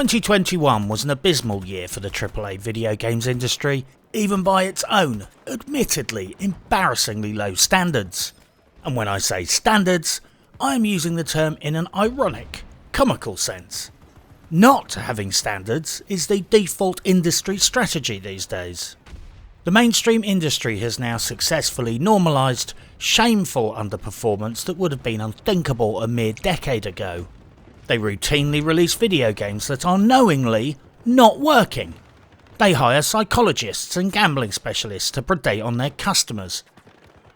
2021 was an abysmal year for the AAA video games industry, even by its own, admittedly embarrassingly low standards. And when I say standards, I am using the term in an ironic, comical sense. Not having standards is the default industry strategy these days. The mainstream industry has now successfully normalised shameful underperformance that would have been unthinkable a mere decade ago. They routinely release video games that are knowingly not working. They hire psychologists and gambling specialists to predate on their customers.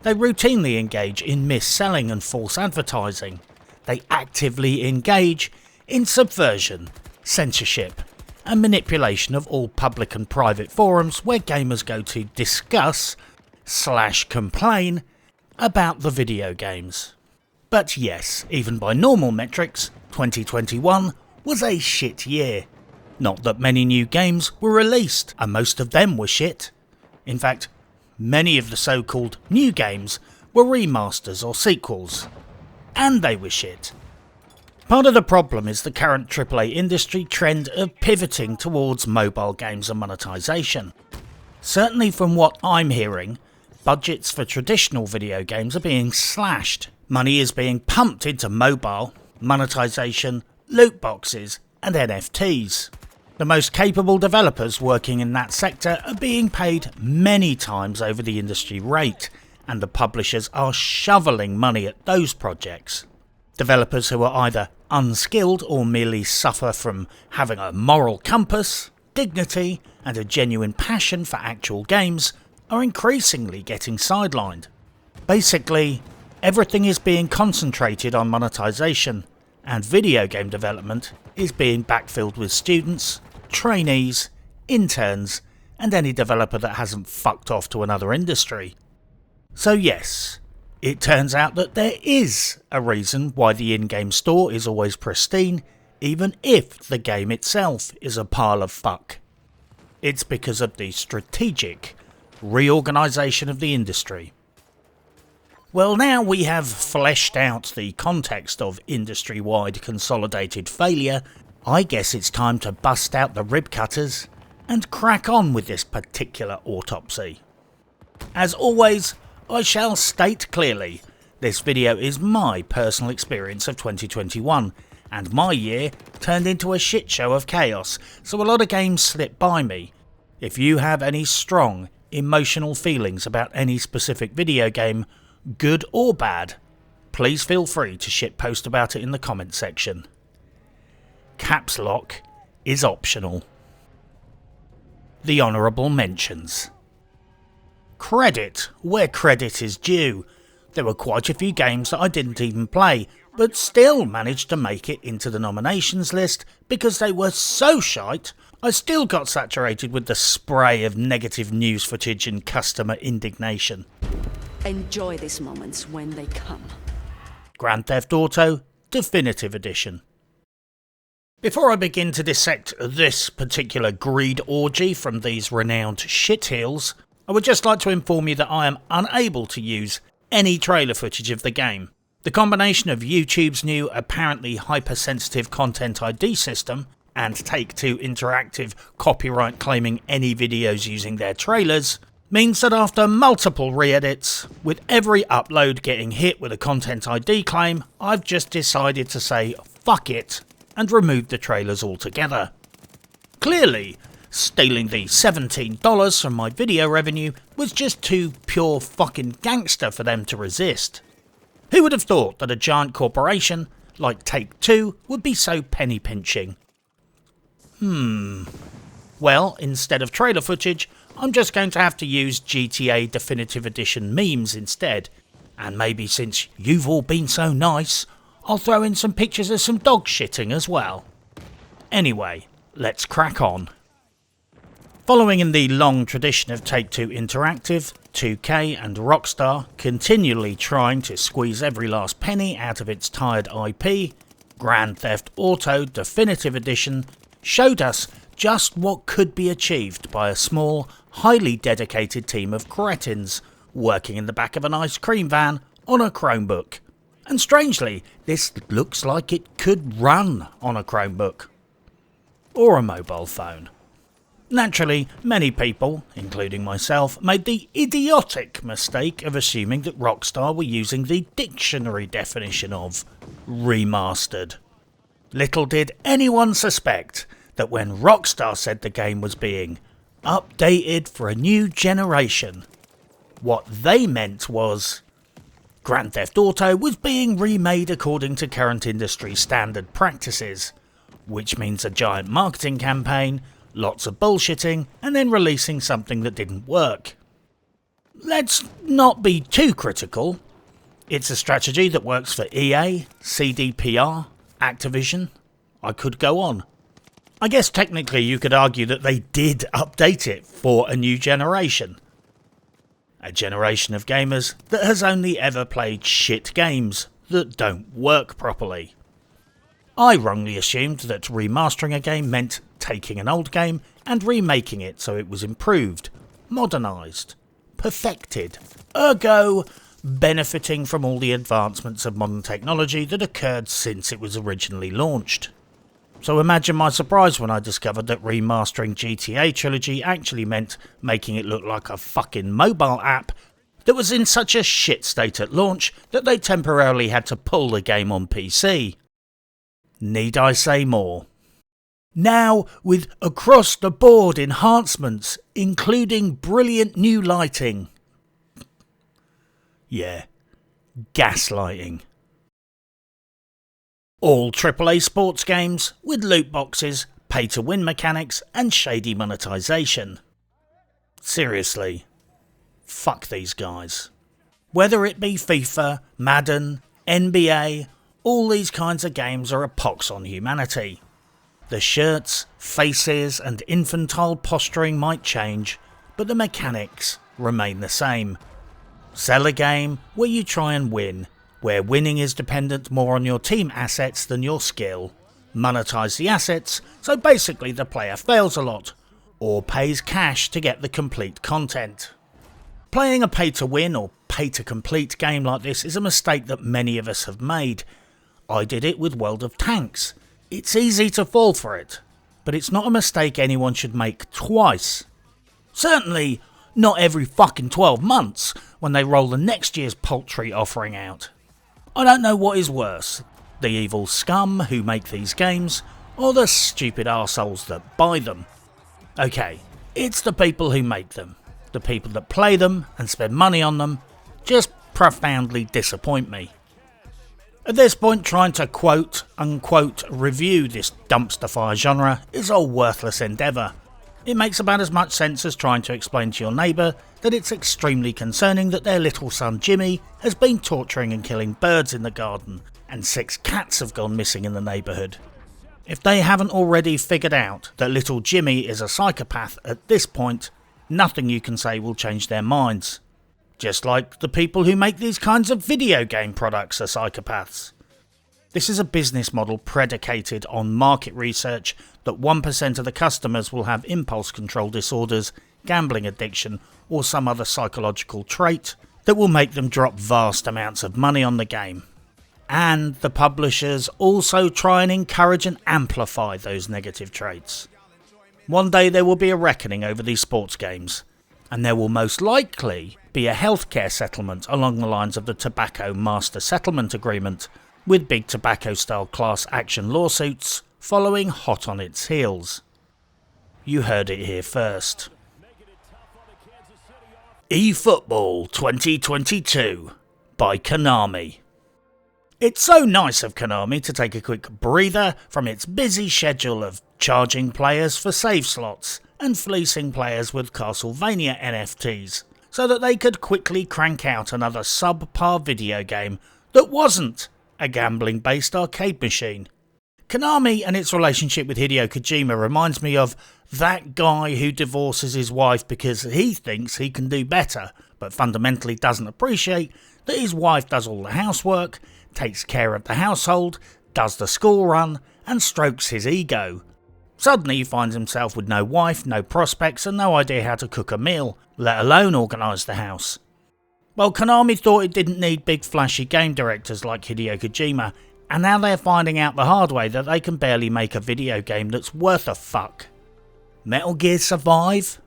They routinely engage in mis-selling and false advertising. They actively engage in subversion, censorship, and manipulation of all public and private forums where gamers go to discuss/complain about the video games. But yes, even by normal metrics, 2021 was a shit year. Not that many new games were released, and most of them were shit. In fact, many of the so-called new games were remasters or sequels, and they were shit. Part of the problem is the current AAA industry trend of pivoting towards mobile games and monetization. Certainly from what I'm hearing, budgets for traditional video games are being slashed. Money is being pumped into mobile, monetization, loot boxes, and NFTs. The most capable developers working in that sector are being paid many times over the industry rate, and the publishers are shoveling money at those projects. Developers who are either unskilled or merely suffer from having a moral compass, dignity, and a genuine passion for actual games are increasingly getting sidelined. Basically, everything is being concentrated on monetization, and video game development is being backfilled with students, trainees, interns, and any developer that hasn't fucked off to another industry. So yes, it turns out that there is a reason why the in-game store is always pristine, even if the game itself is a pile of fuck. It's because of the strategic reorganisation of the industry. Well, now we have fleshed out the context of industry-wide consolidated failure, I guess it's time to bust out the rib cutters and crack on with this particular autopsy. As always, I shall state clearly, this video is my personal experience of 2021, and my year turned into a shit show of chaos, so a lot of games slipped by me. If you have any strong, emotional feelings about any specific video game, good or bad, please feel free to shitpost about it in the comment section. Caps lock is optional. The honourable mentions. Credit where credit is due. There were quite a few games that I didn't even play, but still managed to make it into the nominations list because they were so shite, I still got saturated with the spray of negative news footage and customer indignation. Enjoy these moments when they come. Grand Theft Auto Definitive Edition. Before I begin to dissect this particular greed orgy from these renowned shitheels, I would just like to inform you that I am unable to use any trailer footage of the game. The combination of YouTube's new apparently hypersensitive content ID system and Take-Two Interactive copyright claiming any videos using their trailers means that after multiple re-edits, with every upload getting hit with a Content ID claim, I've just decided to say fuck it and remove the trailers altogether. Clearly, stealing the $17 from my video revenue was just too pure fucking gangster for them to resist. Who would have thought that a giant corporation like Take-Two would be so penny pinching? Well, instead of trailer footage, I'm just going to have to use GTA Definitive Edition memes instead. And maybe since you've all been so nice, I'll throw in some pictures of some dog shitting as well. Anyway, let's crack on. Following in the long tradition of Take-Two Interactive, 2K and Rockstar continually trying to squeeze every last penny out of its tired IP, Grand Theft Auto Definitive Edition showed us just what could be achieved by a small, highly dedicated team of cretins working in the back of an ice cream van on a Chromebook. And strangely, this looks like it could run on a Chromebook. or a mobile phone. Naturally, many people, including myself, made the idiotic mistake of assuming that Rockstar were using the dictionary definition of remastered. Little did anyone suspect that when Rockstar said the game was being updated for a new generation, what they meant was Grand Theft Auto was being remade according to current industry standard practices, which means a giant marketing campaign, lots of bullshitting, and then releasing something that didn't work. Let's not be too critical. It's a strategy that works for EA, CDPR, Activision. I could go on. I guess technically you could argue that they did update it for a new generation. A generation of gamers that has only ever played shit games that don't work properly. I wrongly assumed that remastering a game meant taking an old game and remaking it so it was improved, modernised, perfected, ergo benefiting from all the advancements of modern technology that occurred since it was originally launched. So imagine my surprise when I discovered that remastering GTA Trilogy actually meant making it look like a fucking mobile app that was in such a shit state at launch that they temporarily had to pull the game on PC. Need I say more? Now, with across-the-board enhancements, including brilliant new lighting. Yeah, gaslighting. All AAA sports games with loot boxes, pay-to-win mechanics and shady monetization. Seriously, fuck these guys. Whether it be FIFA, Madden, NBA, all these kinds of games are a pox on humanity. The shirts, faces and infantile posturing might change, but the mechanics remain the same. Sell a game where you try and win, where winning is dependent more on your team assets than your skill. Monetize the assets, so basically the player fails a lot, or pays cash to get the complete content. Playing a pay-to-win or pay-to-complete game like this is a mistake that many of us have made. I did it with World of Tanks. It's easy to fall for it, but it's not a mistake anyone should make twice. Certainly not every fucking 12 months when they roll the next year's paltry offering out. I don't know what is worse, the evil scum who make these games, or the stupid arseholes that buy them. Okay, it's the people who make them. The people that play them and spend money on them just profoundly disappoint me. At this point, trying to quote-unquote review this dumpster fire genre is a worthless endeavour. It makes about as much sense as trying to explain to your neighbour that it's extremely concerning that their little son Jimmy has been torturing and killing birds in the garden, and 6 cats have gone missing in the neighbourhood. If they haven't already figured out that little Jimmy is a psychopath at this point, nothing you can say will change their minds. Just like the people who make these kinds of video game products are psychopaths. This is a business model predicated on market research that 1% of the customers will have impulse control disorders, gambling addiction, or some other psychological trait that will make them drop vast amounts of money on the game. And the publishers also try and encourage and amplify those negative traits. One day there will be a reckoning over these sports games, and there will most likely be a healthcare settlement along the lines of the Tobacco Master Settlement Agreement, with big tobacco-style class action lawsuits following hot on its heels. You heard it here first. eFootball 2022 by Konami. It's so nice of Konami to take a quick breather from its busy schedule of charging players for save slots and fleecing players with Castlevania NFTs, so that they could quickly crank out another subpar video game that wasn't a gambling-based arcade machine. Konami and its relationship with Hideo Kojima reminds me of that guy who divorces his wife because he thinks he can do better, but fundamentally doesn't appreciate that his wife does all the housework, takes care of the household, does the school run, and strokes his ego. Suddenly he finds himself with no wife, no prospects, and no idea how to cook a meal, let alone organise the house. Well, Konami thought it didn't need big flashy game directors like Hideo Kojima And now they're finding out the hard way that they can barely make a video game that's worth a fuck. Metal Gear Survive,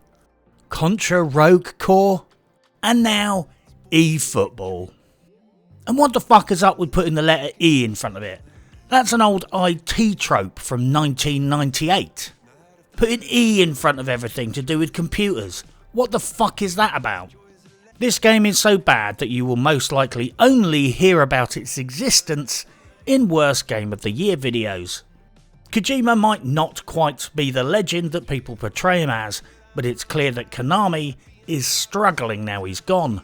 Contra Rogue Core, and now eFootball. And what the fuck is up with putting the letter E in front of it? That's an old IT trope from 1998. Putting E in front of everything to do with computers. What the fuck is that about? This game is so bad that you will most likely only hear about its existence in Worst Game of the Year videos. Kojima might not quite be the legend that people portray him as, but it's clear that Konami is struggling now he's gone.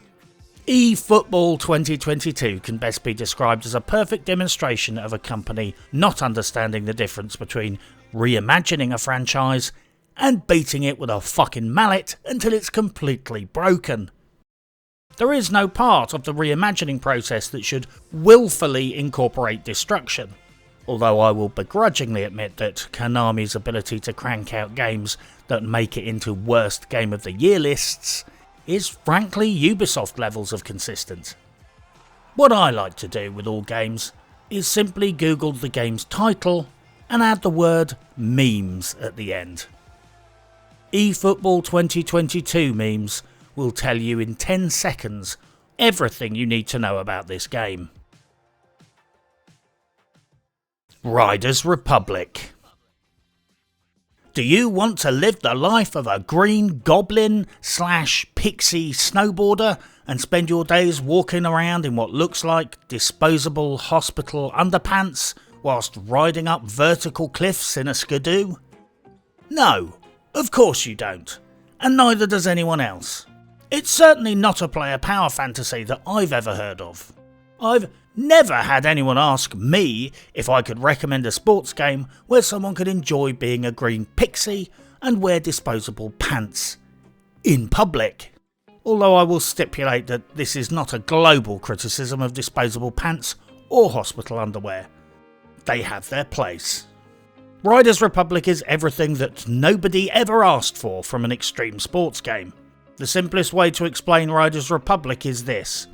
eFootball 2022 can best be described as a perfect demonstration of a company not understanding the difference between reimagining a franchise and beating it with a fucking mallet until it's completely broken. There is no part of the reimagining process that should willfully incorporate destruction, although I will begrudgingly admit that Konami's ability to crank out games that make it into Worst Game of the Year lists is frankly Ubisoft levels of consistent. What I like to do with all games is simply Google the game's title and add the word memes at the end. eFootball 2022 memes will tell you in 10 seconds everything you need to know about this game. Riders Republic. Do you want to live the life of a green goblin / pixie snowboarder and spend your days walking around in what looks like disposable hospital underpants whilst riding up vertical cliffs in a skidoo? No, of course you don't, and neither does anyone else. It's certainly not a player power fantasy that I've ever heard of. I've never had anyone ask me if I could recommend a sports game where someone could enjoy being a green pixie and wear disposable pants in public. Although I will stipulate that this is not a global criticism of disposable pants or hospital underwear. They have their place. Riders Republic is everything that nobody ever asked for from an extreme sports game. The simplest way to explain Riders Republic is this.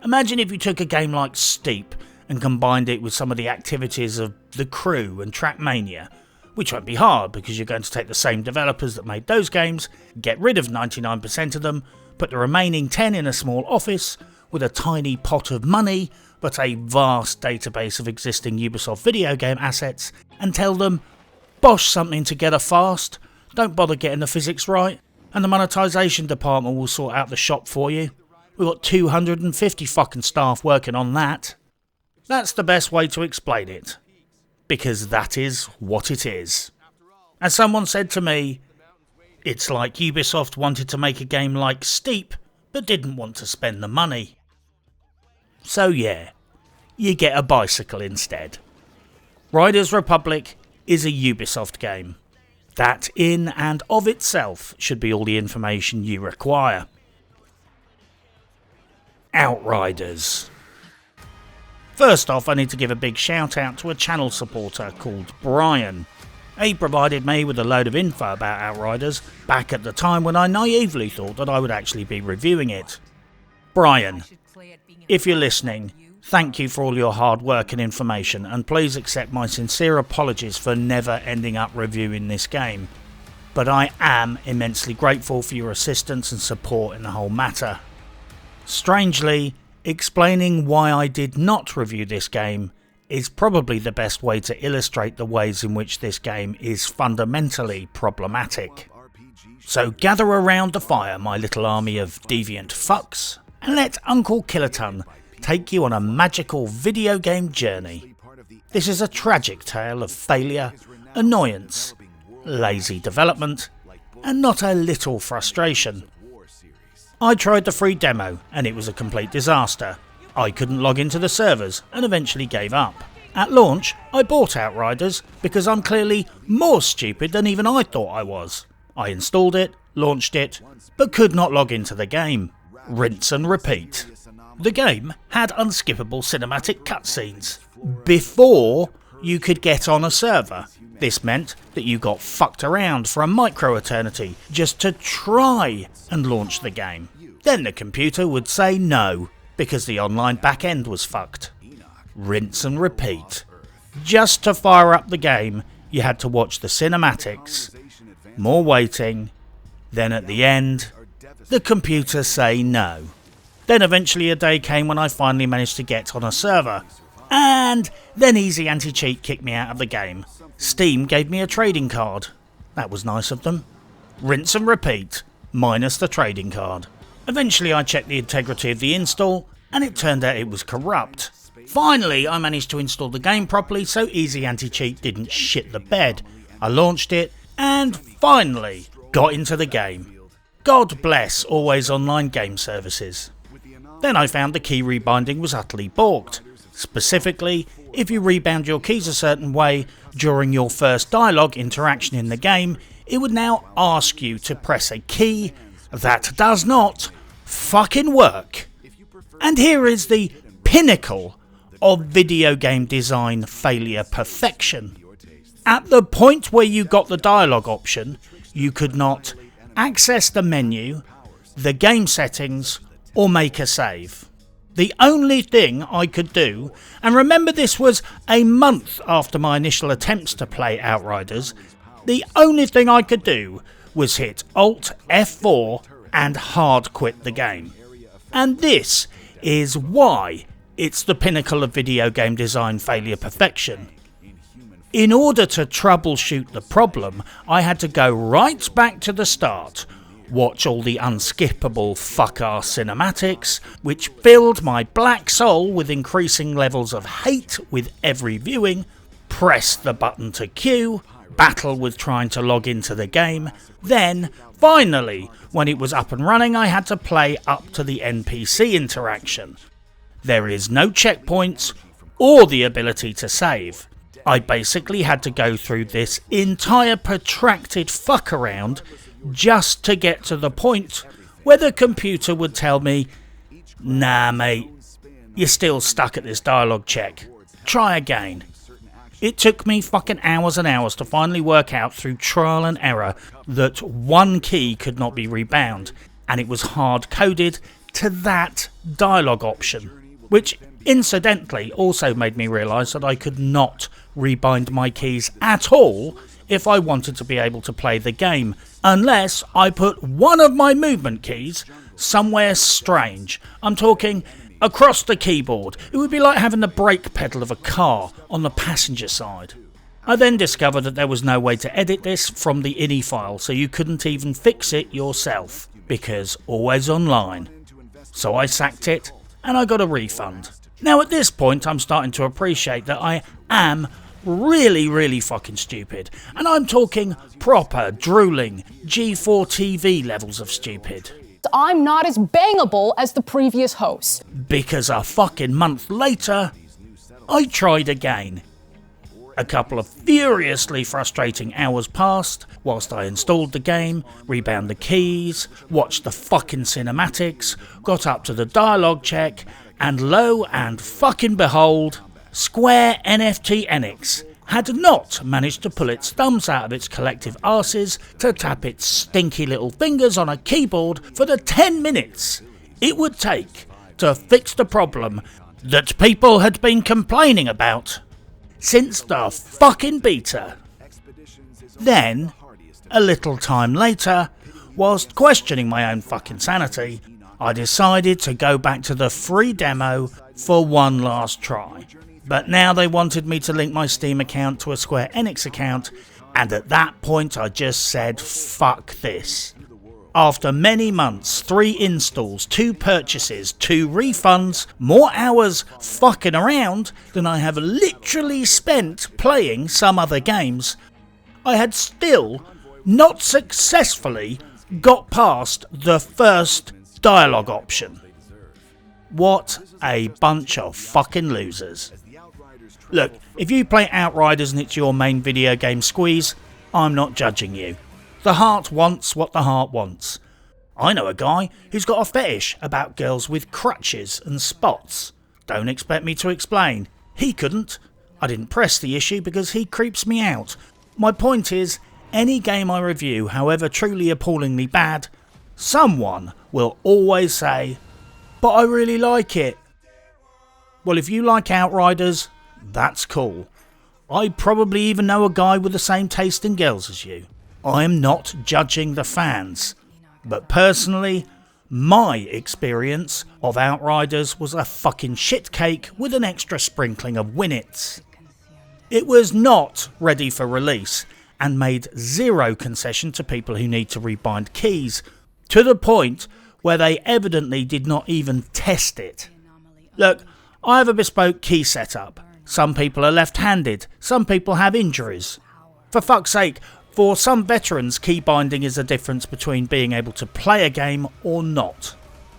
Imagine if you took a game like Steep and combined it with some of the activities of The Crew and Trackmania, which won't be hard because you're going to take the same developers that made those games, get rid of 99% of them, put the remaining 10 in a small office with a tiny pot of money but a vast database of existing Ubisoft video game assets, and tell them, bosh something together fast, don't bother getting the physics right, and the monetization department will sort out the shop for you. We've got 250 fucking staff working on that. That's the best way to explain it, because that is what it is. As someone said to me, it's like Ubisoft wanted to make a game like Steep, but didn't want to spend the money. So yeah, you get a bicycle instead. Riders Republic is a Ubisoft game. That in and of itself should be all the information you require. Outriders. First off, I need to give a big shout out to a channel supporter called Brian. He provided me with a load of info about Outriders back at the time when I naively thought that I would actually be reviewing it. Brian, if you're listening, thank you for all your hard work and information, and please accept my sincere apologies for never ending up reviewing this game. But I am immensely grateful for your assistance and support in the whole matter. Strangely, explaining why I did not review this game is probably the best way to illustrate the ways in which this game is fundamentally problematic. So gather around the fire, my little army of deviant fucks, and let Uncle Kiloton take you on a magical video game journey. This is a tragic tale of failure, annoyance, lazy development, and not a little frustration. I tried the free demo and it was a complete disaster. I couldn't log into the servers and eventually gave up. At launch, I bought Outriders because I'm clearly more stupid than even I thought I was. I installed it, launched it, but could not log into the game. Rinse and repeat. The game had unskippable cinematic cutscenes before you could get on a server. This meant that you got fucked around for a micro-eternity just to try and launch the game. Then the computer would say no, because the online back end was fucked. rinse and repeat. Just to fire up the game, you had to watch the cinematics, more waiting, then at the end, the computer say no. Then eventually a day came when I finally managed to get on a server. And then Easy Anti-Cheat kicked me out of the game. Steam gave me a trading card. That was nice of them. Rinse and repeat, minus the trading card. Eventually I checked the integrity of the install, and it turned out it was corrupt. Finally I managed to install the game properly so Easy Anti-Cheat didn't shit the bed. I launched it, and finally got into the game. God bless always online game services. Then I found the key rebinding was utterly balked. Specifically, if you rebound your keys a certain way during your first dialogue interaction in the game, it would now ask you to press a key that does not fucking work. And here is the pinnacle of video game design failure perfection. At the point where you got the dialogue option, you could not access the menu, the game settings, or make a save. The only thing I could do, and remember this was a month after my initial attempts to play Outriders, the only thing I could do was hit Alt F4 and hard quit the game. And this is why it's the pinnacle of video game design failure perfection. In order to troubleshoot the problem, I had to go right back to the start, watch all the unskippable fuck-ass cinematics, which filled my black soul with increasing levels of hate with every viewing, press the button to queue, battle with trying to log into the game, then, finally, when it was up and running, I had to play up to the NPC interaction. There is no checkpoints or the ability to save. I basically had to go through this entire protracted fuck around just to get to the point where the computer would tell me, "Nah mate, you're still stuck at this dialogue check. Try again." It took me fucking hours and hours to finally work out through trial and error that one key could not be rebound, and it was hard coded to that dialogue option, which incidentally also made me realise that I could not rebind my keys at all if I wanted to be able to play the game, unless I put one of my movement keys somewhere strange. I'm talking across the keyboard. It would be like having the brake pedal of a car on the passenger side. I then discovered that there was no way to edit this from the INI file, so you couldn't even fix it yourself, because always online. So I sacked it, and I got a refund. Now at this point I'm starting to appreciate that I am really fucking stupid, and I'm talking proper drooling G4 TV levels of stupid. I'm not as bangable as the previous host. Because a fucking month later, I tried again. A couple of furiously frustrating hours passed whilst I installed the game, rebound the keys, watched the fucking cinematics, got up to the dialogue check, and lo and fucking behold, Square NFT Enix had not managed to pull its thumbs out of its collective arses to tap its stinky little fingers on a keyboard for the 10 minutes it would take to fix the problem that people had been complaining about since the fucking beta. Then, a little time later, whilst questioning my own fucking sanity, I decided to go back to the free demo for one last try. But now they wanted me to link my Steam account to a Square Enix account, and at that point I just said fuck this. After many months, 3 installs, 2 purchases, 2 refunds, more hours fucking around than I have literally spent playing some other games, I had still not successfully got past the first dialogue option. What a bunch of fucking losers. Look, if you play Outriders and it's your main video game squeeze, I'm not judging you. The heart wants what the heart wants. I know a guy who's got a fetish about girls with crutches and spots. Don't expect me to explain. He couldn't. I didn't press the issue because he creeps me out. My point is, any game I review, however truly appallingly bad, someone will always say, "But I really like it." Well, if you like Outriders, that's cool. I probably even know a guy with the same taste in girls as you. I am not judging the fans, but personally, my experience of Outriders was a fucking shitcake with an extra sprinkling of winnets. It was not ready for release and made zero concession to people who need to rebind keys, to the point where they evidently did not even test it. Look, I have a bespoke key setup. Some people are left-handed, some people have injuries. For fuck's sake, for some veterans, key binding is the difference between being able to play a game or not.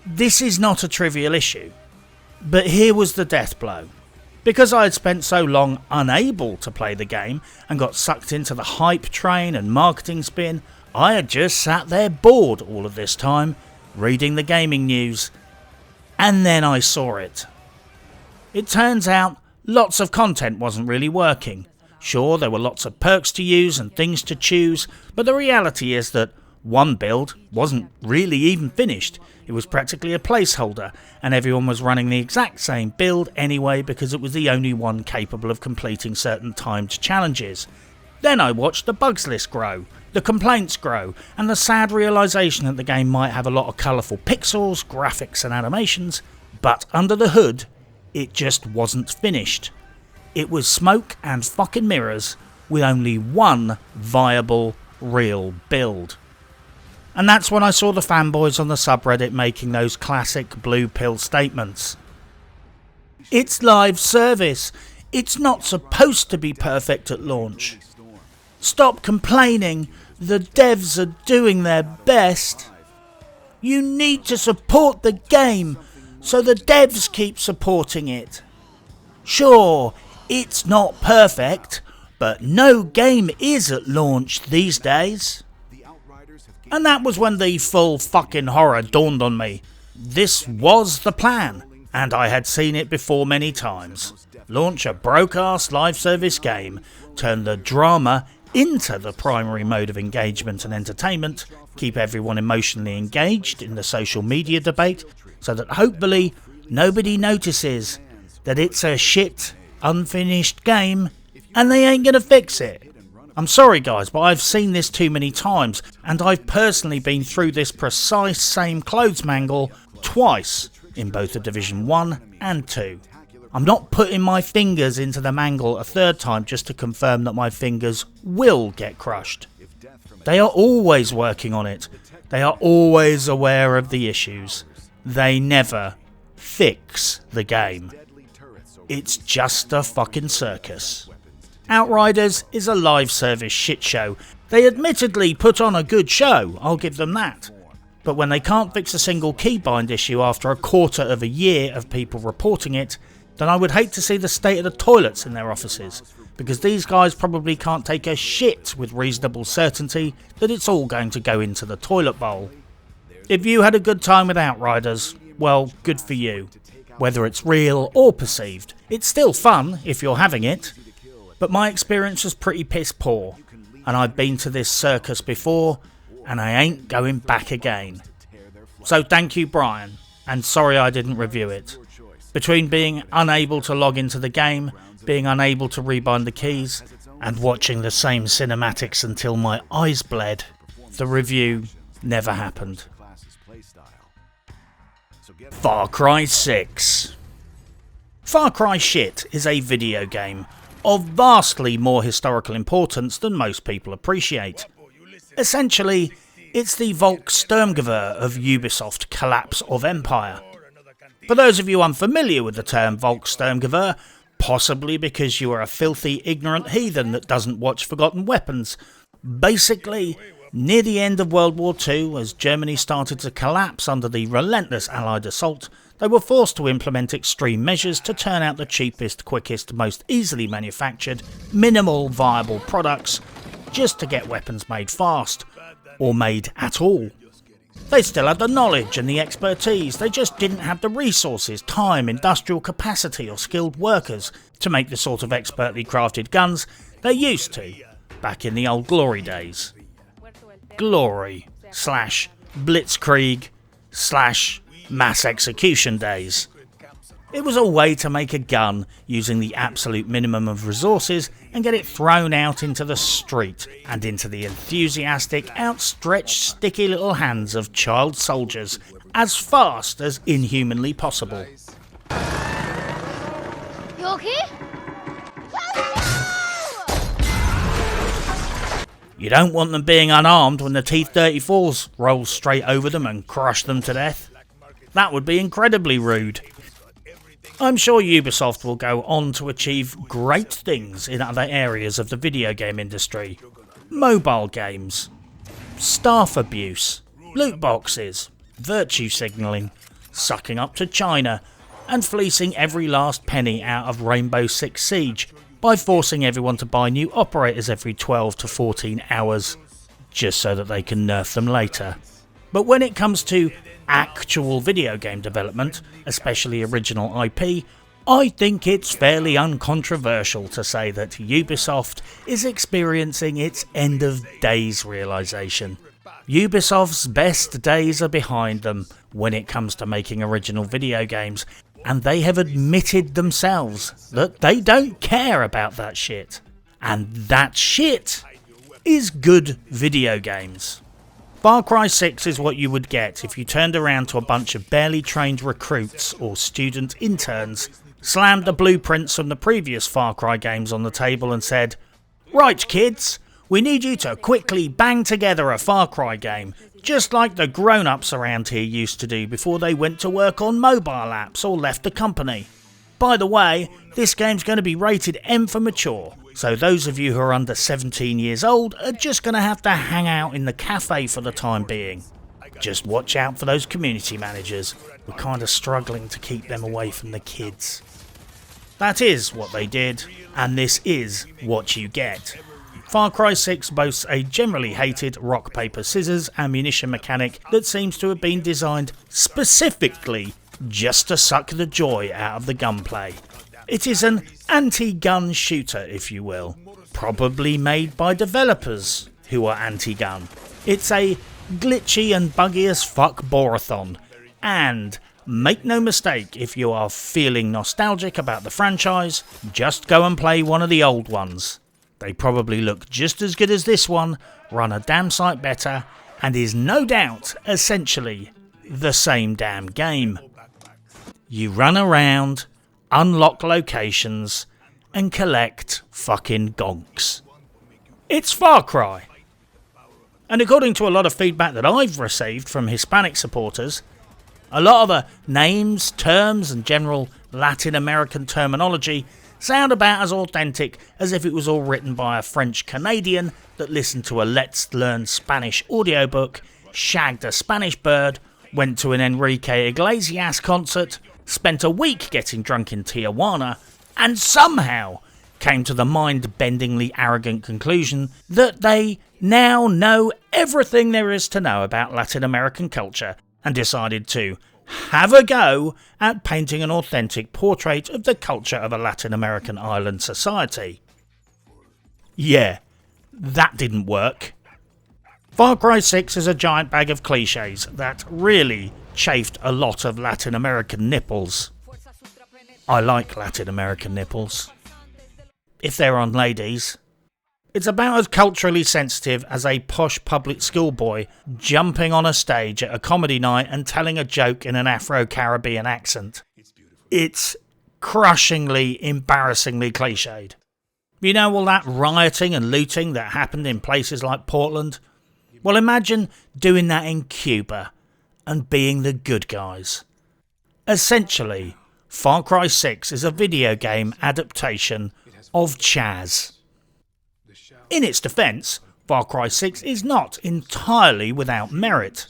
This is not a trivial issue, but here was the death blow. Because I had spent so long unable to play the game and got sucked into the hype train and marketing spin, I had just sat there bored all of this time, reading the gaming news, and then I saw it. It turns out lots of content wasn't really working. Sure, there were lots of perks to use and things to choose, but the reality is that one build wasn't really even finished. It was practically a placeholder, and everyone was running the exact same build anyway because it was the only one capable of completing certain timed challenges. Then I watched the bugs list grow, the complaints grow, and the sad realisation that the game might have a lot of colourful pixels, graphics and animations, but under the hood, it just wasn't finished. It was smoke and fucking mirrors with only one viable, real build. And that's when I saw the fanboys on the subreddit making those classic blue pill statements. It's live service. It's not supposed to be perfect at launch. Stop complaining. The devs are doing their best. You need to support the game, so the devs keep supporting it. Sure, it's not perfect, but no game is at launch these days. And that was when the full fucking horror dawned on me. This was the plan, and I had seen it before many times. Launch a broke-ass live service game, turn the drama into the primary mode of engagement and entertainment, keep everyone emotionally engaged in the social media debate, so that hopefully nobody notices that it's a shit, unfinished game, and they ain't gonna fix it. I'm sorry guys, but I've seen this too many times, and I've personally been through this precise same clothes mangle twice in both the Division 1 and 2. I'm not putting my fingers into the mangle a third time just to confirm that my fingers will get crushed. They are always working on it. They are always aware of the issues. They never fix the game. It's just a fucking circus. Outriders is a live service shitshow. They admittedly put on a good show, I'll give them that. But when they can't fix a single keybind issue after a quarter of a year of people reporting it, then I would hate to see the state of the toilets in their offices, because these guys probably can't take a shit with reasonable certainty that it's all going to go into the toilet bowl. If you had a good time with Outriders, well, good for you. Whether it's real or perceived, it's still fun if you're having it. But my experience was pretty piss poor, and I've been to this circus before, and I ain't going back again. So thank you, Brian, and sorry I didn't review it. Between being unable to log into the game, being unable to rebind the keys, and watching the same cinematics until my eyes bled, the review never happened. Far Cry 6. Far Cry Shit is a video game of vastly more historical importance than most people appreciate. Essentially, it's the Volkssturmgewehr of Ubisoft Collapse of Empire. For those of you unfamiliar with the term Volkssturmgewehr, possibly because you are a filthy, ignorant heathen that doesn't watch Forgotten Weapons, basically, near the end of World War II, as Germany started to collapse under the relentless Allied assault, they were forced to implement extreme measures to turn out the cheapest, quickest, most easily manufactured, minimal viable products, just to get weapons made fast, or made at all. They still had the knowledge and the expertise, they just didn't have the resources, time, industrial capacity or skilled workers to make the sort of expertly crafted guns they used to, back in the old glory days. Glory / Blitzkrieg / mass execution days. It was a way to make a gun using the absolute minimum of resources and get it thrown out into the street and into the enthusiastic, outstretched, sticky little hands of child soldiers as fast as inhumanly possible. You okay? You don't want them being unarmed when the T-34s roll straight over them and crush them to death. That would be incredibly rude. I'm sure Ubisoft will go on to achieve great things in other areas of the video game industry. Mobile games, staff abuse, loot boxes, virtue signalling, sucking up to China, and fleecing every last penny out of Rainbow Six Siege by forcing everyone to buy new operators every 12 to 14 hours, just so that they can nerf them later. But when it comes to actual video game development, especially original IP, I think it's fairly uncontroversial to say that Ubisoft is experiencing its end of days realisation. Ubisoft's best days are behind them when it comes to making original video games, and they have admitted themselves that they don't care about that shit. And that shit is good video games. Far Cry 6 is what you would get if you turned around to a bunch of barely trained recruits or student interns, slammed the blueprints from the previous Far Cry games on the table and said, "Right kids, we need you to quickly bang together a Far Cry game, just like the grown-ups around here used to do before they went to work on mobile apps or left the company. By the way, this game's going to be rated M for mature, so those of you who are under 17 years old are just going to have to hang out in the cafe for the time being. Just watch out for those community managers. We're kind of struggling to keep them away from the kids." That is what they did, and this is what you get. Far Cry 6 boasts a generally hated rock, paper, scissors ammunition mechanic that seems to have been designed specifically just to suck the joy out of the gunplay. It is an anti-gun shooter, if you will, probably made by developers who are anti-gun. It's a glitchy and buggy as fuck borathon, and make no mistake, if you are feeling nostalgic about the franchise, just go and play one of the old ones. They probably look just as good as this one, run a damn sight better, and is no doubt essentially the same damn game. You run around, unlock locations, and collect fucking gonks. It's Far Cry. And according to a lot of feedback that I've received from Hispanic supporters, a lot of the names, terms, and general Latin American terminology sound about as authentic as if it was all written by a French Canadian that listened to a Let's Learn Spanish audiobook, shagged a Spanish bird, went to an Enrique Iglesias concert, spent a week getting drunk in Tijuana, and somehow came to the mind-bendingly arrogant conclusion that they now know everything there is to know about Latin American culture and decided to have a go at painting an authentic portrait of the culture of a Latin American island society. Yeah, that didn't work. Far Cry 6 is a giant bag of cliches that really chafed a lot of Latin American nipples. I like Latin American nipples. If they're on ladies. It's about as culturally sensitive as a posh public school boy jumping on a stage at a comedy night and telling a joke in an Afro-Caribbean accent. It's crushingly, embarrassingly cliched. You know all that rioting and looting that happened in places like Portland? Well, imagine doing that in Cuba and being the good guys. Essentially, Far Cry 6 is a video game adaptation of Chaz. In its defence, Far Cry 6 is not entirely without merit.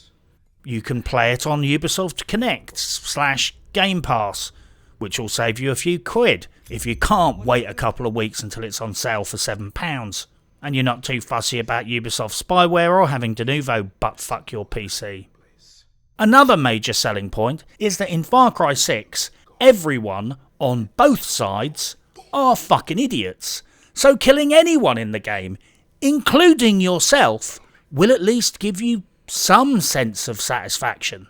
You can play it on Ubisoft Connect/Game Pass, which will save you a few quid if you can't wait a couple of weeks until it's on sale for £7, and you're not too fussy about Ubisoft spyware or having Denuvo butt-fuck your PC. Another major selling point is that in Far Cry 6, everyone on both sides are fucking idiots. So killing anyone in the game, including yourself, will at least give you some sense of satisfaction.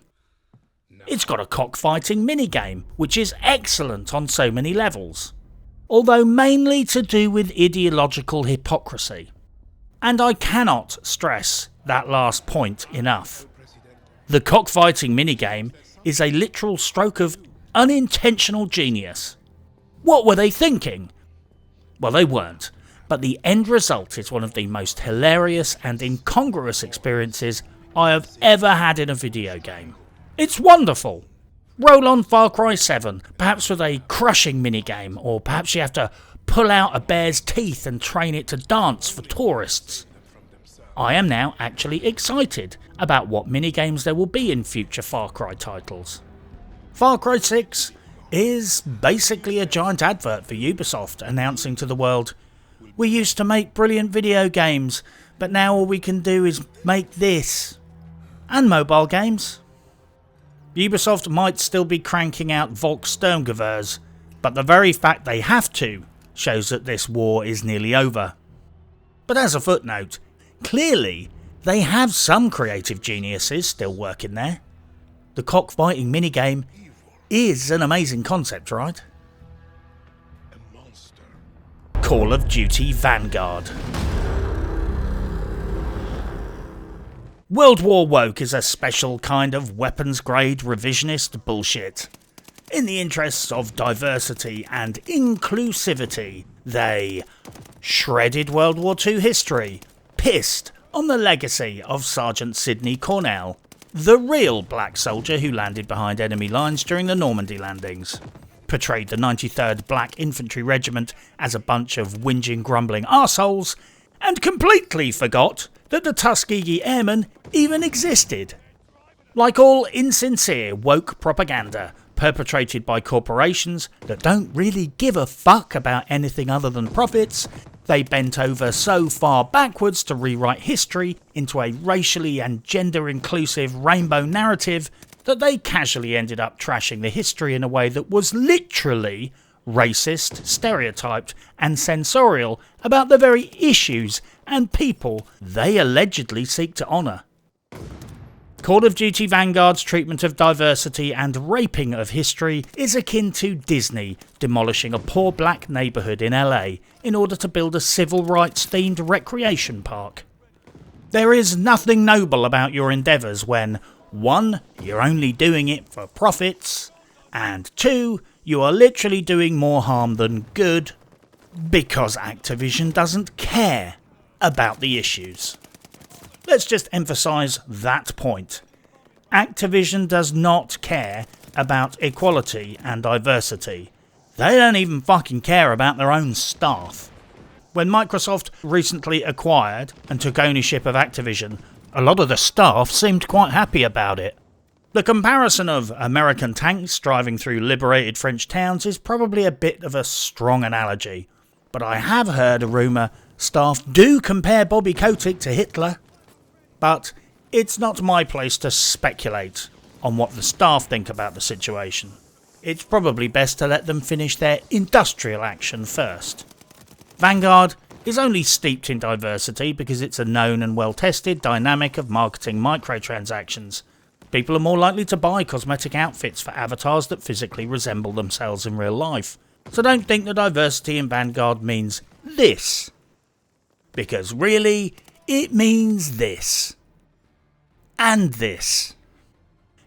It's got a cockfighting minigame, which is excellent on so many levels, although mainly to do with ideological hypocrisy. And I cannot stress that last point enough. The cockfighting minigame is a literal stroke of unintentional genius. What were they thinking? Well, they weren't, but the end result is one of the most hilarious and incongruous experiences I have ever had in a video game. It's wonderful. Roll on Far Cry 7, perhaps with a crushing minigame, or perhaps you have to pull out a bear's teeth and train it to dance for tourists. I am now actually excited about what minigames there will be in future Far Cry titles. Far Cry 6 is basically a giant advert for Ubisoft announcing to the world, "We used to make brilliant video games, but now all we can do is make this." And mobile games. Ubisoft might still be cranking out Volkssturmgewehrs, but the very fact they have to shows that this war is nearly over. But as a footnote, clearly they have some creative geniuses still working there. The cockfighting minigame is an amazing concept, right? Call of Duty Vanguard. World War Woke is a special kind of weapons-grade revisionist bullshit. In the interests of diversity and inclusivity, they shredded World War II history, pissed on the legacy of Sergeant Sidney Cornell, the real black soldier who landed behind enemy lines during the Normandy landings, portrayed the 93rd Black Infantry Regiment as a bunch of whinging, grumbling arseholes, and completely forgot that the Tuskegee Airmen even existed. Like all insincere woke propaganda perpetrated by corporations that don't really give a fuck about anything other than profits, they bent over so far backwards to rewrite history into a racially and gender-inclusive rainbow narrative that they casually ended up trashing the history in a way that was literally racist, stereotyped and censorial about the very issues and people they allegedly seek to honour. Call of Duty Vanguard's treatment of diversity and raping of history is akin to Disney demolishing a poor black neighbourhood in LA in order to build a civil rights themed recreation park. There is nothing noble about your endeavours when 1. You're only doing it for profits, and 2. You are literally doing more harm than good because Activision doesn't care about the issues. Let's just emphasise that point. Activision does not care about equality and diversity. They don't even fucking care about their own staff. When Microsoft recently acquired and took ownership of Activision, a lot of the staff seemed quite happy about it. The comparison of American tanks driving through liberated French towns is probably a bit of a strong analogy, but I have heard a rumour staff do compare Bobby Kotick to Hitler. But it's not my place to speculate on what the staff think about the situation. It's probably best to let them finish their industrial action first. Vanguard is only steeped in diversity because it's a known and well-tested dynamic of marketing microtransactions. People are more likely to buy cosmetic outfits for avatars that physically resemble themselves in real life. So don't think the diversity in Vanguard means this. Because really, it means this. And this.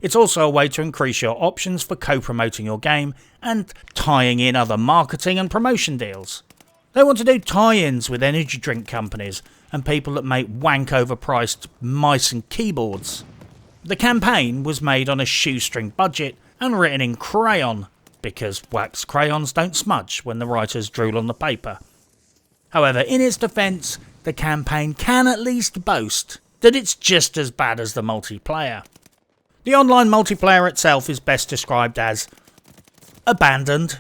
It's also a way to increase your options for co-promoting your game and tying in other marketing and promotion deals. They want to do tie-ins with energy drink companies and people that make wank overpriced mice and keyboards. The campaign was made on a shoestring budget and written in crayon, because wax crayons don't smudge when the writers drool on the paper. However, in its defence, the campaign can at least boast that it's just as bad as the multiplayer. The online multiplayer itself is best described as abandoned.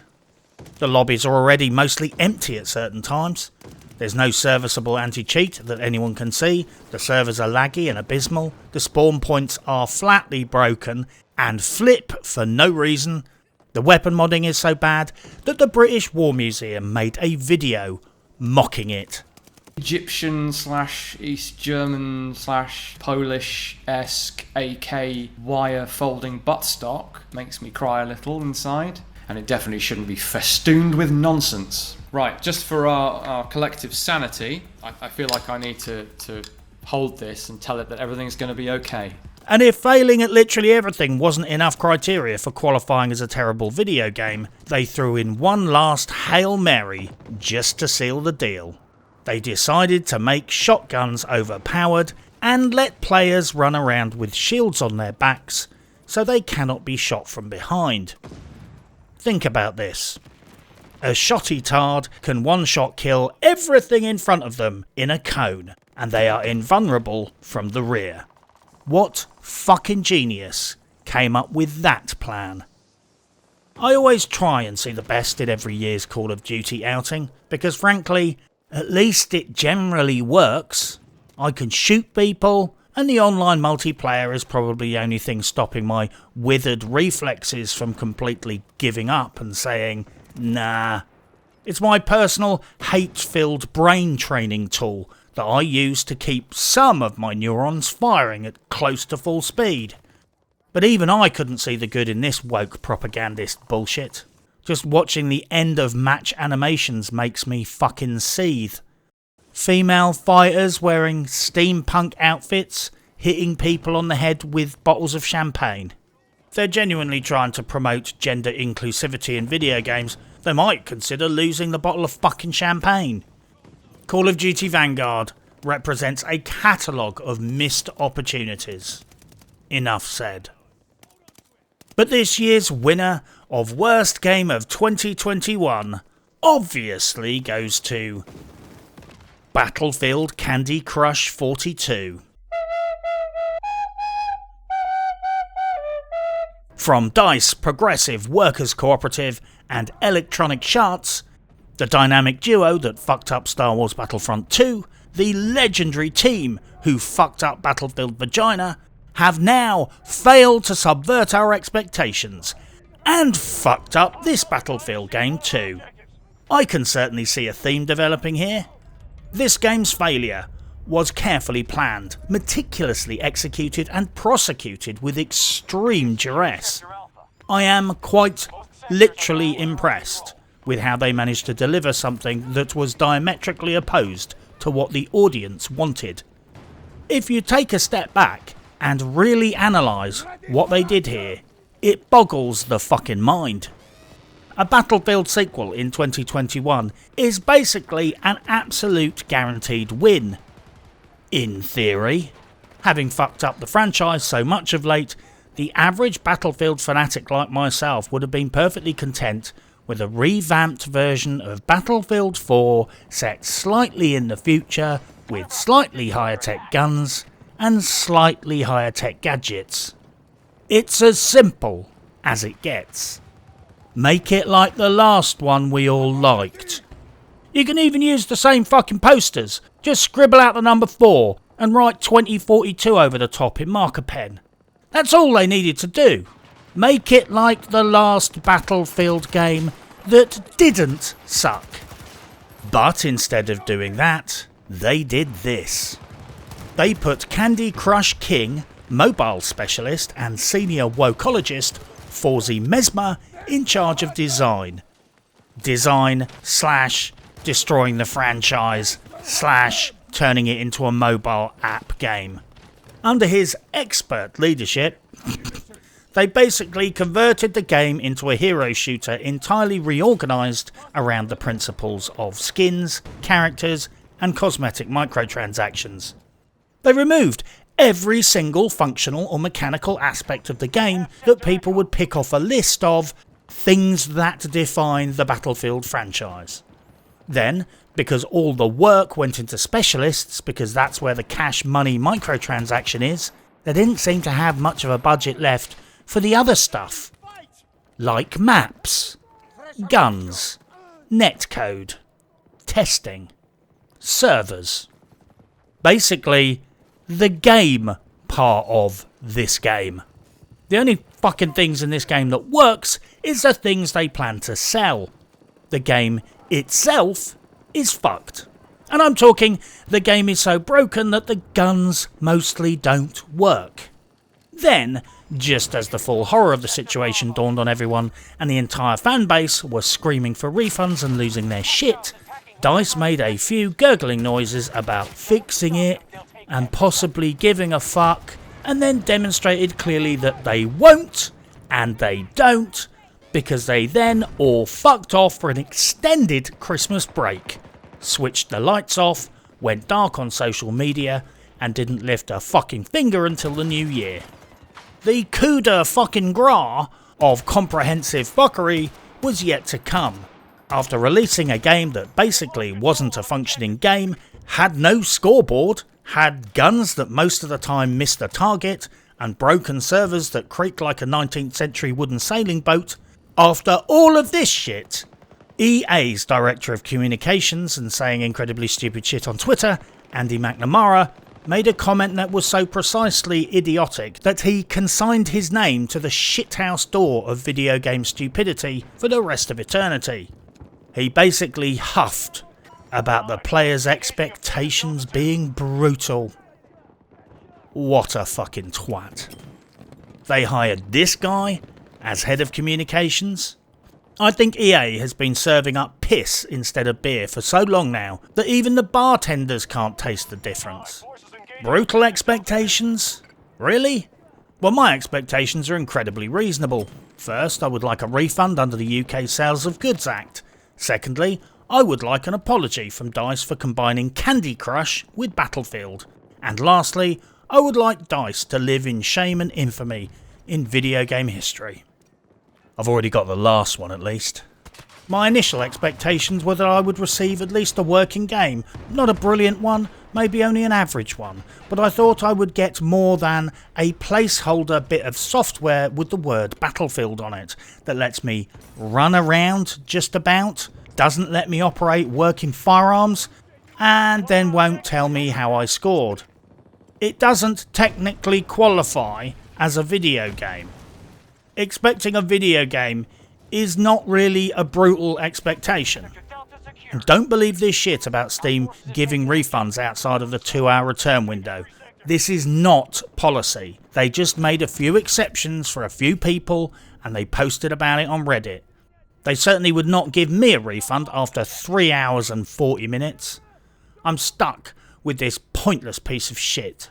The lobbies are already mostly empty at certain times. There's no serviceable anti-cheat that anyone can see, the servers are laggy and abysmal, the spawn points are flatly broken and flip for no reason. The weapon modding is so bad that the British War Museum made a video mocking it. Egyptian / East German / Polish-esque AK wire folding buttstock makes me cry a little inside. And it definitely shouldn't be festooned with nonsense. Right, just for our collective sanity, I feel like I need to hold this and tell it that everything's going to be okay. And if failing at literally everything wasn't enough criteria for qualifying as a terrible video game, they threw in one last Hail Mary just to seal the deal. They decided to make shotguns overpowered and let players run around with shields on their backs so they cannot be shot from behind. Think about this. A shotty tard can one-shot kill everything in front of them in a cone, and they are invulnerable from the rear. What fucking genius came up with that plan? I always try and see the best in every year's Call of Duty outing, because frankly, at least it generally works. I can shoot people, and the online multiplayer is probably the only thing stopping my withered reflexes from completely giving up and saying, nah. It's my personal hate-filled brain training tool that I use to keep some of my neurons firing at close to full speed. But even I couldn't see the good in this woke propagandist bullshit. Just watching the end of match animations makes me fucking seethe. Female fighters wearing steampunk outfits, hitting people on the head with bottles of champagne. If they're genuinely trying to promote gender inclusivity in video games, they might consider losing the bottle of fucking champagne. Call of Duty Vanguard represents a catalogue of missed opportunities. Enough said. But this year's winner of Worst Game of 2021 obviously goes to Battlefield Candy Crush 42. From DICE, Progressive, Workers Cooperative and Electronic Arts, the dynamic duo that fucked up Star Wars Battlefront 2, the legendary team who fucked up Battlefield Vagina, have now failed to subvert our expectations and fucked up this Battlefield game too. I can certainly see a theme developing here. This game's failure was carefully planned, meticulously executed and prosecuted with extreme duress. I am quite literally impressed with how they managed to deliver something that was diametrically opposed to what the audience wanted. If you take a step back and really analyse what they did here, it boggles the fucking mind. A Battlefield sequel in 2021 is basically an absolute guaranteed win. In theory. Having fucked up the franchise so much of late, the average Battlefield fanatic like myself would have been perfectly content with a revamped version of Battlefield 4 set slightly in the future with slightly higher tech guns and slightly higher tech gadgets. It's as simple as it gets. Make it like the last one we all liked. You can even use the same fucking posters. Just scribble out the number 4 and write 2042 over the top in marker pen. That's all they needed to do. Make it like the last Battlefield game that didn't suck. But instead of doing that, they did this. They put Candy Crush King, mobile specialist and senior wokologist Fawzi Mesmer in charge of design. Design / destroying the franchise / turning it into a mobile app game. Under his expert leadership, they basically converted the game into a hero shooter entirely reorganised around the principles of skins, characters and cosmetic microtransactions. They removed every single functional or mechanical aspect of the game that people would pick off a list of things that define the Battlefield franchise. Then, because all the work went into specialists, because that's where the cash money microtransaction is, they didn't seem to have much of a budget left for the other stuff. Like maps, guns, netcode, testing, servers. Basically, the game part of this game. The only fucking things in this game that works is the things they plan to sell. The game itself is fucked. And I'm talking the game is so broken that the guns mostly don't work. Then, just as the full horror of the situation dawned on everyone and the entire fan base were screaming for refunds and losing their shit, DICE made a few gurgling noises about fixing it and possibly giving a fuck, and then demonstrated clearly that they won't and they don't, because they then all fucked off for an extended Christmas break, switched the lights off, went dark on social media, and didn't lift a fucking finger until the new year. The coup de fucking grace of comprehensive fuckery was yet to come, after releasing a game that basically wasn't a functioning game, had no scoreboard, had guns that most of the time missed the target, and broken servers that creaked like a 19th century wooden sailing boat. After all of this shit, EA's Director of Communications and saying incredibly stupid shit on Twitter, Andy McNamara, made a comment that was so precisely idiotic that he consigned his name to the shithouse door of video game stupidity for the rest of eternity. He basically huffed about the players' expectations being brutal. What a fucking twat. They hired this guy as head of communications? I think EA has been serving up piss instead of beer for so long now that even the bartenders can't taste the difference. Brutal expectations? Really? Well, my expectations are incredibly reasonable. First, I would like a refund under the UK Sales of Goods Act. Secondly, I would like an apology from DICE for combining Candy Crush with Battlefield. And lastly, I would like DICE to live in shame and infamy in video game history. I've already got the last one at least. My initial expectations were that I would receive at least a working game, not a brilliant one, maybe only an average one, but I thought I would get more than a placeholder bit of software with the word Battlefield on it that lets me run around just about, doesn't let me operate working firearms, and then won't tell me how I scored. It doesn't technically qualify as a video game. Expecting a video game is not really a brutal expectation. And don't believe this shit about Steam giving refunds outside of the 2-hour return window. This is not policy. They just made a few exceptions for a few people and they posted about it on Reddit. They certainly would not give me a refund after 3 hours and 40 minutes. I'm stuck with this pointless piece of shit.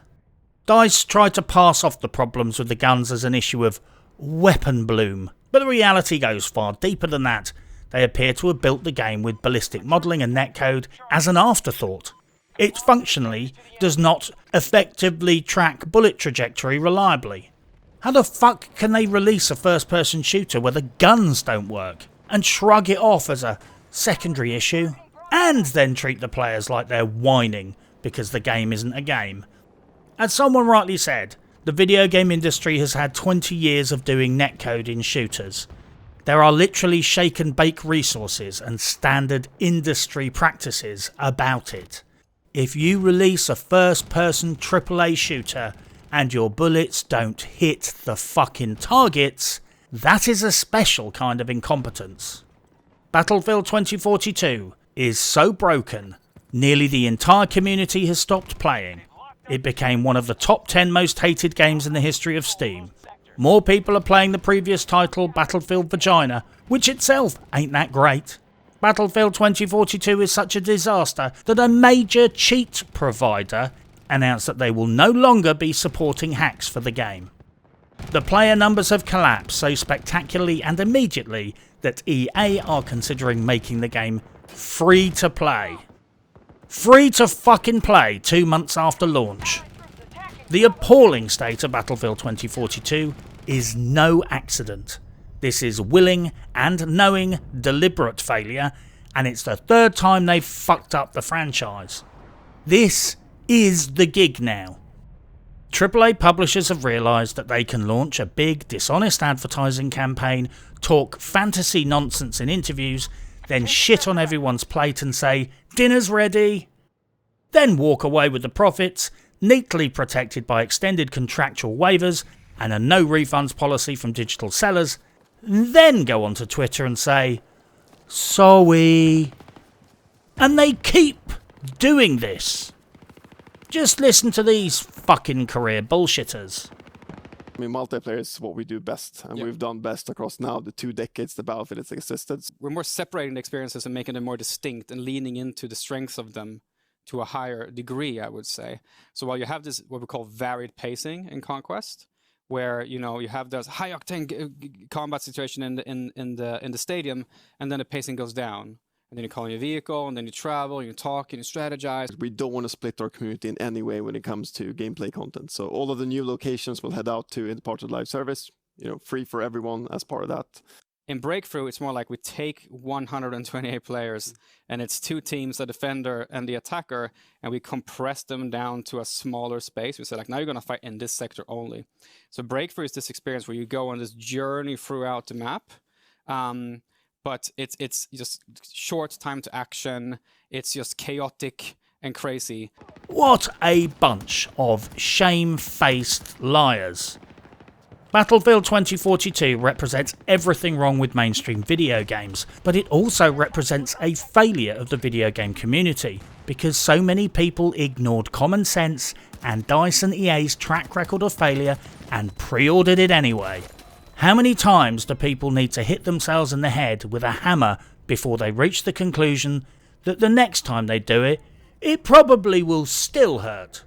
DICE tried to pass off the problems with the guns as an issue of weapon bloom, but the reality goes far deeper than that. They appear to have built the game with ballistic modelling and netcode as an afterthought. It functionally does not effectively track bullet trajectory reliably. How the fuck can they release a first-person shooter where the guns don't work and shrug it off as a secondary issue, and then treat the players like they're whining because the game isn't a game? As someone rightly said, the video game industry has had 20 years of doing netcode in shooters. There are literally shake and bake resources and standard industry practices about it. If you release a first-person AAA shooter and your bullets don't hit the fucking targets, that is a special kind of incompetence. Battlefield 2042 is so broken, nearly the entire community has stopped playing. It became one of the top 10 most hated games in the history of Steam. More people are playing the previous title, Battlefield Vagina, which itself ain't that great. Battlefield 2042 is such a disaster that a major cheat provider announced that they will no longer be supporting hacks for the game. The player numbers have collapsed so spectacularly and immediately that EA are considering making the game free to play. Free to fucking play 2 months after launch. The appalling state of Battlefield 2042 is no accident. This is willing and knowing deliberate failure, and it's the third time they've fucked up the franchise. This is the gig now. AAA publishers have realised that they can launch a big, dishonest advertising campaign, talk fantasy nonsense in interviews, then shit on everyone's plate and say, "Dinner's ready," then walk away with the profits, neatly protected by extended contractual waivers and a no refunds policy from digital sellers, then go onto Twitter and say, "Sorry." And they keep doing this. Just listen to these fucking career bullshitters. I mean, multiplayer is what we do best, and we've done best across now the 2 decades the Battlefield has existed. We're more separating the experiences and making them more distinct and leaning into the strengths of them to a higher degree, I would say. So while you have this, what we call varied pacing in Conquest, where you have this high octane combat situation in the stadium, and then the pacing goes down. And then you call in your vehicle, and then you travel, and you talk, and you strategize. We don't want to split our community in any way when it comes to gameplay content. So all of the new locations we'll head out to in part of the live service, free for everyone as part of that. In Breakthrough, it's more like we take 128 players, and it's 2 teams, the defender and the attacker, and we compress them down to a smaller space. We say, like, now you're going to fight in this sector only. So Breakthrough is this experience where you go on this journey throughout the map. But it's just short time to action. It's just chaotic and crazy. What a bunch of shame-faced liars. Battlefield 2042 represents everything wrong with mainstream video games, but it also represents a failure of the video game community, because so many people ignored common sense and DICE and EA's track record of failure and pre-ordered it anyway. How many times do people need to hit themselves in the head with a hammer before they reach the conclusion that the next time they do it, it probably will still hurt?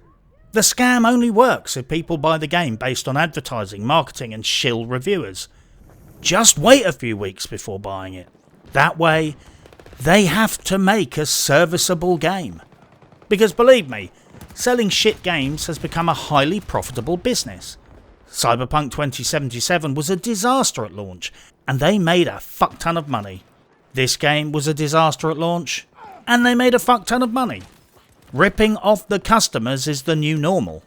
The scam only works if people buy the game based on advertising, marketing and shill reviewers. Just wait a few weeks before buying it. That way, they have to make a serviceable game. Because believe me, selling shit games has become a highly profitable business. Cyberpunk 2077 was a disaster at launch, and they made a fuck ton of money. This game was a disaster at launch, and they made a fuck ton of money. Ripping off the customers is the new normal.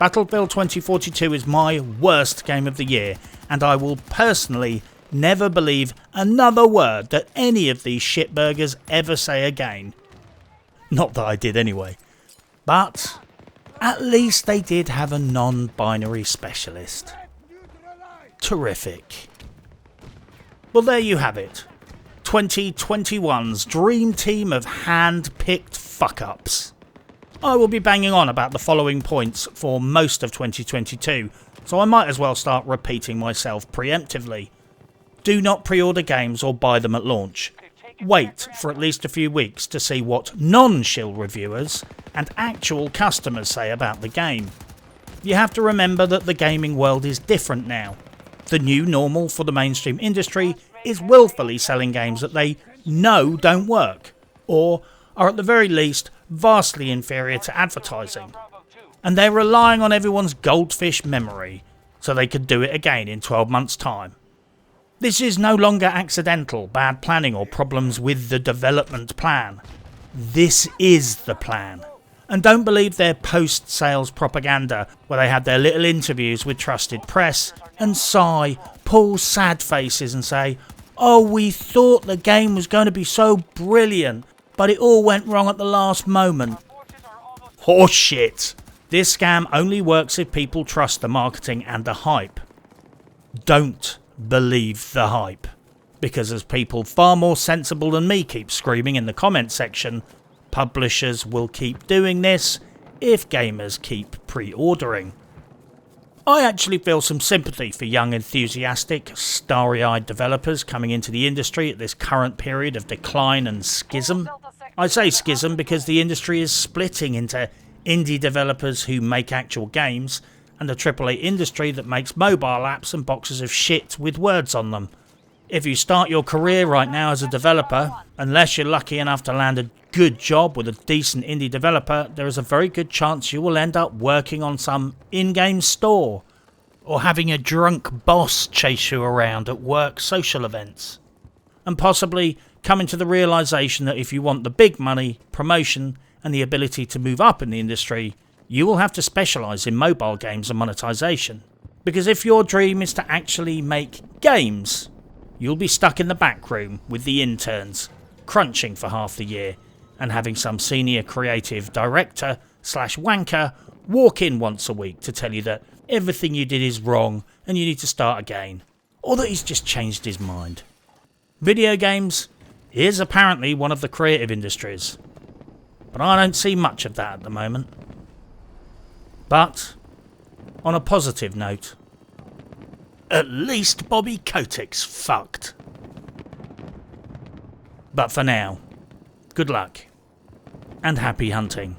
Battlefield 2042 is my worst game of the year, and I will personally never believe another word that any of these shitburgers ever say again. Not that I did anyway. But at least they did have a non-binary specialist. Terrific. Well, there you have it. 2021's dream team of hand-picked fuck-ups. I will be banging on about the following points for most of 2022, so I might as well start repeating myself preemptively. Do not pre-order games or buy them at launch. Wait for at least a few weeks to see what non-shill reviewers and actual customers say about the game. You have to remember that the gaming world is different now. The new normal for the mainstream industry is willfully selling games that they know don't work, or are at the very least vastly inferior to advertising. And they're relying on everyone's goldfish memory so they could do it again in 12 months' time. This is no longer accidental, bad planning or problems with the development plan. This is the plan. And don't believe their post-sales propaganda where they have their little interviews with trusted press and sigh, pull sad faces and say, "Oh, we thought the game was going to be so brilliant, but it all went wrong at the last moment." Horseshit. This scam only works if people trust the marketing and the hype. Don't believe the hype, because as people far more sensible than me keep screaming in the comment section, publishers will keep doing this if gamers keep pre-ordering. I actually feel some sympathy for young, enthusiastic, starry-eyed developers coming into the industry at this current period of decline and schism. I say schism because the industry is splitting into indie developers who make actual games and the AAA industry that makes mobile apps and boxes of shit with words on them. If you start your career right now as a developer, unless you're lucky enough to land a good job with a decent indie developer, there is a very good chance you will end up working on some in-game store, or having a drunk boss chase you around at work social events, and possibly coming to the realisation that if you want the big money, promotion, and the ability to move up in the industry, you will have to specialise in mobile games and monetisation. Because if your dream is to actually make games, you'll be stuck in the back room with the interns, crunching for half the year, and having some senior creative director / wanker walk in once a week to tell you that everything you did is wrong and you need to start again, or that he's just changed his mind. Video games is apparently one of the creative industries. but I don't see much of that at the moment. But, on a positive note, at least Bobby Kotick's fucked. But for now, good luck and happy hunting.